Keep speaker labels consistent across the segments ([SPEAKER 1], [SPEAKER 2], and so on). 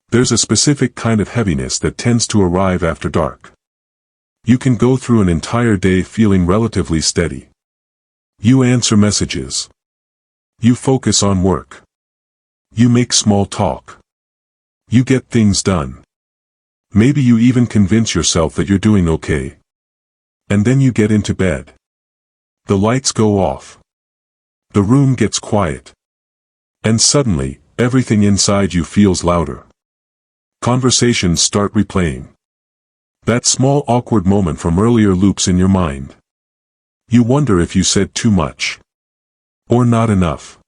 [SPEAKER 1] There's a specific kind of heaviness that tends to arrive after dark. You can go through an entire day feeling relatively steady. You answer messages. You focus on work. You make small talk. You get things done. Maybe you even convince yourself that you're doing okay. And then you get into bed. The lights go off. The room gets quiet. And suddenly, everything inside you feels louder. Conversations start replaying. That small awkward moment from earlier loops in your mind. You wonder if you said too much. Or not enough.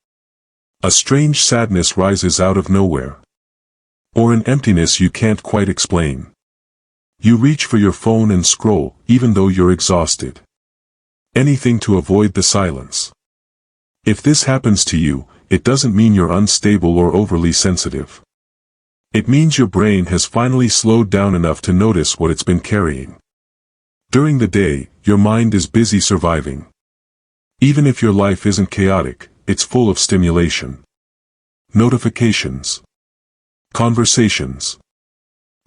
[SPEAKER 1] A strange sadness rises out of nowhere. Or an emptiness you can't quite explain. You reach for your phone and scroll, even though you're exhausted. Anything to avoid the silence. If this happens to you, it doesn't mean you're unstable or overly sensitive. It means your brain has finally slowed down enough to notice what it's been carrying. During the day, your mind is busy surviving. Even if your life isn't chaotic, it's full of stimulation. Notifications. Conversations.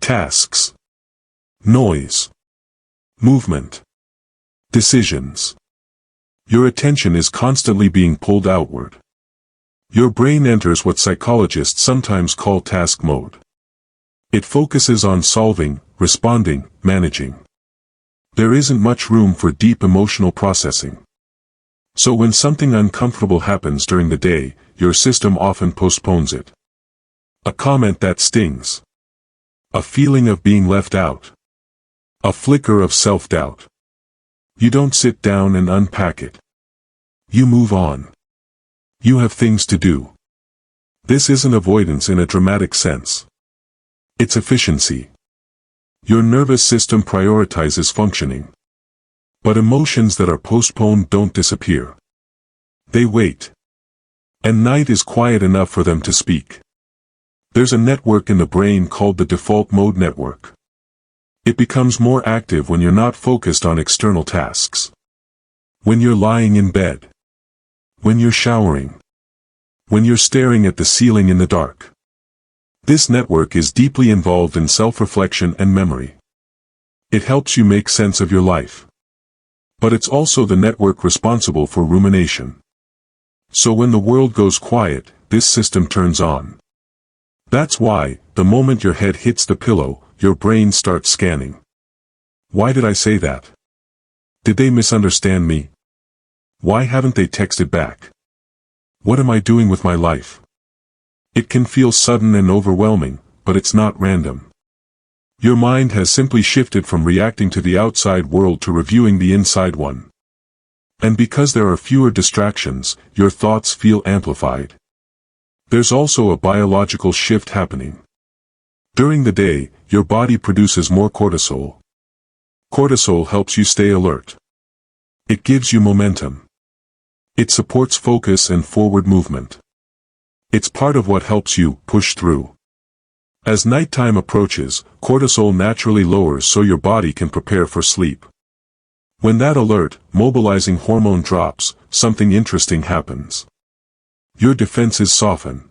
[SPEAKER 1] Tasks. Noise. Movement. Decisions. Your attention is constantly being pulled outward. Your brain enters what psychologists sometimes call task mode. It focuses on solving, responding, managing. There isn't much room for deep emotional processing. So when something uncomfortable happens during the day, your system often postpones it. A comment that stings. A feeling of being left out. A flicker of self-doubt. You don't sit down and unpack it. You move on. You have things to do. This isn't avoidance in a dramatic sense. It's efficiency. Your nervous system prioritizes functioning. But emotions that are postponed don't disappear. They wait. And night is quiet enough for them to speak. There's a network in the brain called the default mode network. It becomes more active when you're not focused on external tasks. When you're lying in bed. When you're showering. When you're staring at the ceiling in the dark. This network is deeply involved in self-reflection and memory. It helps you make sense of your life. But it's also the network responsible for rumination. So when the world goes quiet, this system turns on. That's why, the moment your head hits the pillow, your brain starts scanning. Why did I say that? Did they misunderstand me? Why haven't they texted back? What am I doing with my life? It can feel sudden and overwhelming, but it's not random. Your mind has simply shifted from reacting to the outside world to reviewing the inside one. And because there are fewer distractions, your thoughts feel amplified. There's also a biological shift happening. During the day, your body produces more cortisol. Cortisol helps you stay alert. It gives you momentum. It supports focus and forward movement. It's part of what helps you push through. As nighttime approaches, cortisol naturally lowers so your body can prepare for sleep. When that alert, mobilizing hormone drops, something interesting happens. Your defenses soften.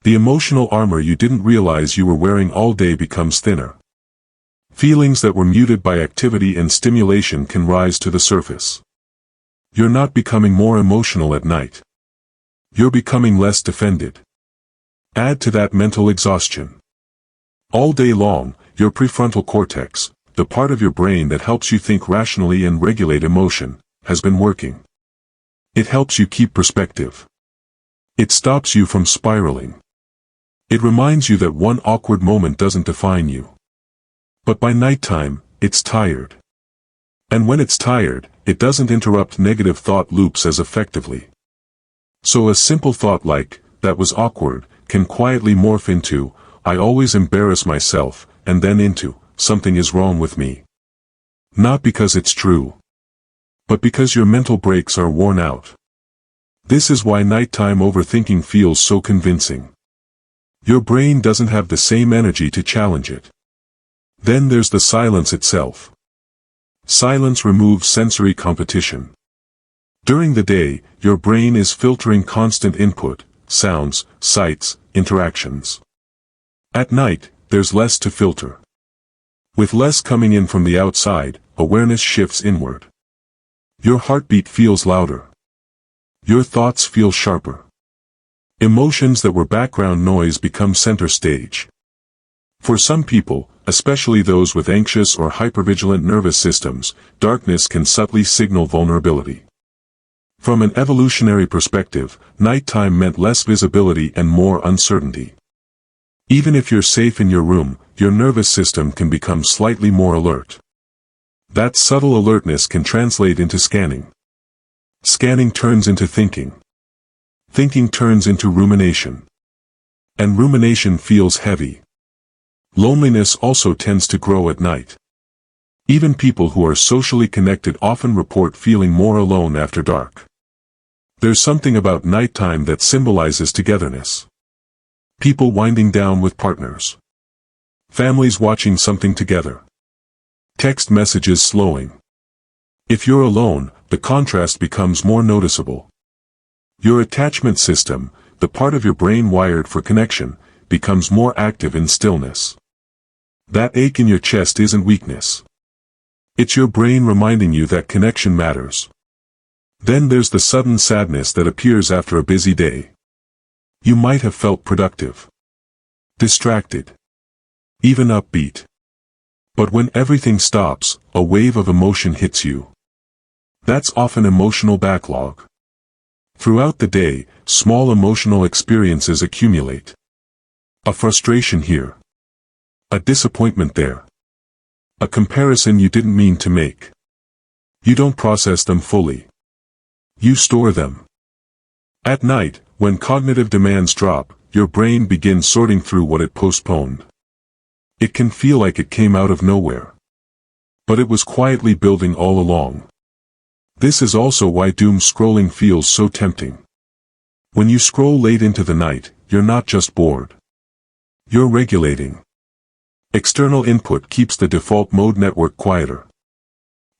[SPEAKER 1] The emotional armor you didn't realize you were wearing all day becomes thinner. Feelings that were muted by activity and stimulation can rise to the surface. You're not becoming more emotional at night. You're becoming less defended. Add to that mental exhaustion. All day long, your prefrontal cortex, the part of your brain that helps you think rationally and regulate emotion, has been working. It helps you keep perspective. It stops you from spiraling. It reminds you that one awkward moment doesn't define you. But by nighttime, it's tired. And when it's tired, it doesn't interrupt negative thought loops as effectively. So a simple thought like, "That was awkward," can quietly morph into, "I always embarrass myself," and then into, "Something is wrong with me." Not because it's true, but because your mental brakes are worn out. This is why nighttime overthinking feels so convincing. Your brain doesn't have the same energy to challenge it. Then there's the silence itself. Silence removes sensory competition. During the day, your brain is filtering constant input, sounds, sights, interactions. At night, there's less to filter. With less coming in from the outside, awareness shifts inward. Your heartbeat feels louder. Your thoughts feel sharper. Emotions that were background noise become center stage. For some people, especially those with anxious or hypervigilant nervous systems, darkness can subtly signal vulnerability. From an evolutionary perspective, nighttime meant less visibility and more uncertainty. Even if you're safe in your room, your nervous system can become slightly more alert. That subtle alertness can translate into scanning. Scanning turns into thinking. Thinking turns into rumination. And rumination feels heavy. Loneliness also tends to grow at night. Even people who are socially connected often report feeling more alone after dark. There's something about nighttime that symbolizes togetherness. People winding down with partners. Families watching something together. Text messages slowing. If you're alone, the contrast becomes more noticeable. Your attachment system, the part of your brain wired for connection, becomes more active in stillness. That ache in your chest isn't weakness. It's your brain reminding you that connection matters. Then there's the sudden sadness that appears after a busy day. You might have felt productive, distracted, even upbeat. But when everything stops, a wave of emotion hits you. That's often emotional backlog. Throughout the day, small emotional experiences accumulate. A frustration here. A disappointment there. A comparison you didn't mean to make. You don't process them fully. You store them. At night, when cognitive demands drop, your brain begins sorting through what it postponed. It can feel like it came out of nowhere. But it was quietly building all along. This is also why doom scrolling feels so tempting. When you scroll late into the night, you're not just bored. You're regulating. External input keeps the default mode network quieter.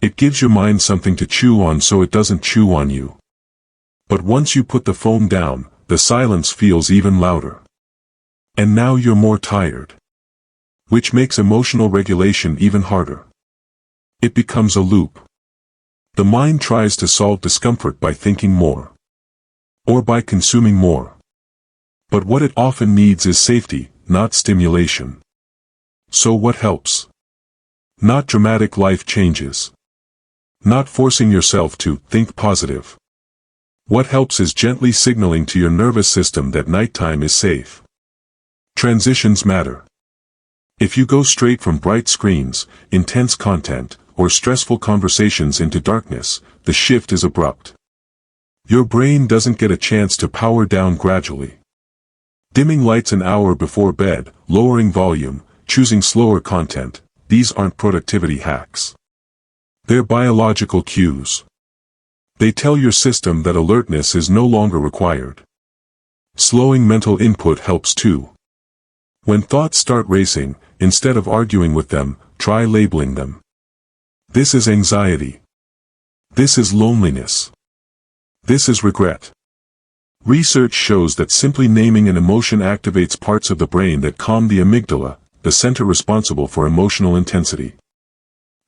[SPEAKER 1] It gives your mind something to chew on so it doesn't chew on you. But once you put the phone down, the silence feels even louder. And now you're more tired. Which makes emotional regulation even harder. It becomes a loop. The mind tries to solve discomfort by thinking more. Or by consuming more. But what it often needs is safety, not stimulation. So what helps? Not dramatic life changes. Not forcing yourself to think positive. What helps is gently signaling to your nervous system that nighttime is safe. Transitions matter. If you go straight from bright screens, intense content, or stressful conversations into darkness, the shift is abrupt. Your brain doesn't get a chance to power down gradually. Dimming lights an hour before bed, lowering volume, choosing slower content, these aren't productivity hacks. They're biological cues. They tell your system that alertness is no longer required. Slowing mental input helps too. When thoughts start racing, instead of arguing with them, try labeling them. This is anxiety. This is loneliness. This is regret. Research shows that simply naming an emotion activates parts of the brain that calm the amygdala, the center responsible for emotional intensity.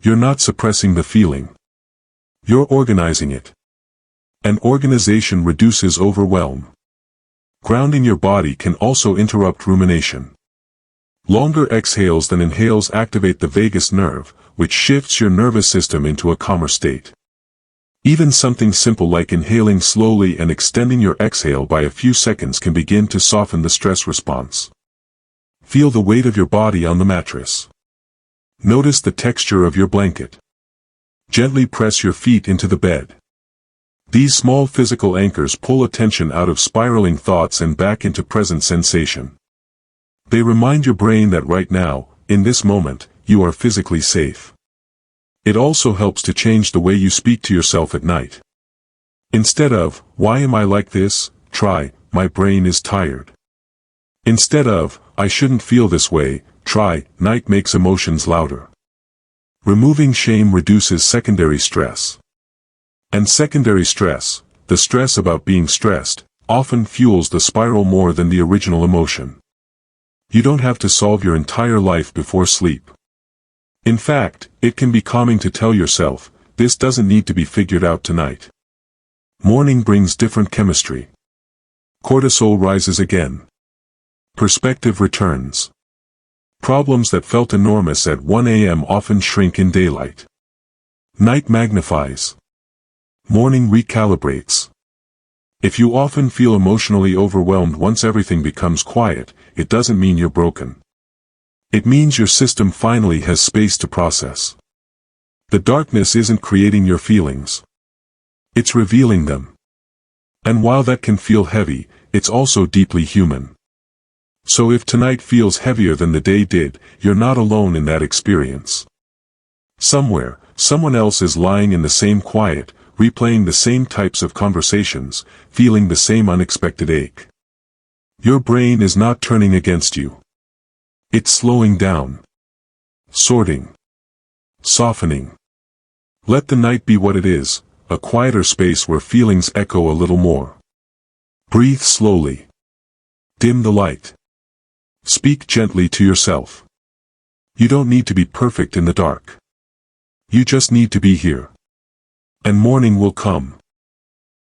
[SPEAKER 1] You're not suppressing the feeling. You're organizing it. And organization reduces overwhelm. Grounding your body can also interrupt rumination. Longer exhales than inhales activate the vagus nerve, which shifts your nervous system into a calmer state. Even something simple like inhaling slowly and extending your exhale by a few seconds can begin to soften the stress response. Feel the weight of your body on the mattress. Notice the texture of your blanket. Gently press your feet into the bed. These small physical anchors pull attention out of spiraling thoughts and back into present sensation. They remind your brain that right now, in this moment, you are physically safe. It also helps to change the way you speak to yourself at night. Instead of, "Why am I like this?" try, "My brain is tired." Instead of, "I shouldn't feel this way," try, "Night makes emotions louder." Removing shame reduces secondary stress. And secondary stress, the stress about being stressed, often fuels the spiral more than the original emotion. You don't have to solve your entire life before sleep. In fact, it can be calming to tell yourself, this doesn't need to be figured out tonight. Morning brings different chemistry. Cortisol rises again. Perspective returns. Problems that felt enormous at 1 a.m. often shrink in daylight. Night magnifies. Morning recalibrates. If you often feel emotionally overwhelmed once everything becomes quiet, it doesn't mean you're broken. It means your system finally has space to process. The darkness isn't creating your feelings. It's revealing them. And while that can feel heavy, it's also deeply human. So if tonight feels heavier than the day did, you're not alone in that experience. Somewhere, someone else is lying in the same quiet, replaying the same types of conversations, feeling the same unexpected ache. Your brain is not turning against you. It's slowing down. Sorting. Softening. Let the night be what it is, a quieter space where feelings echo a little more. Breathe slowly. Dim the light. Speak gently to yourself. You don't need to be perfect in the dark. You just need to be here. And morning will come.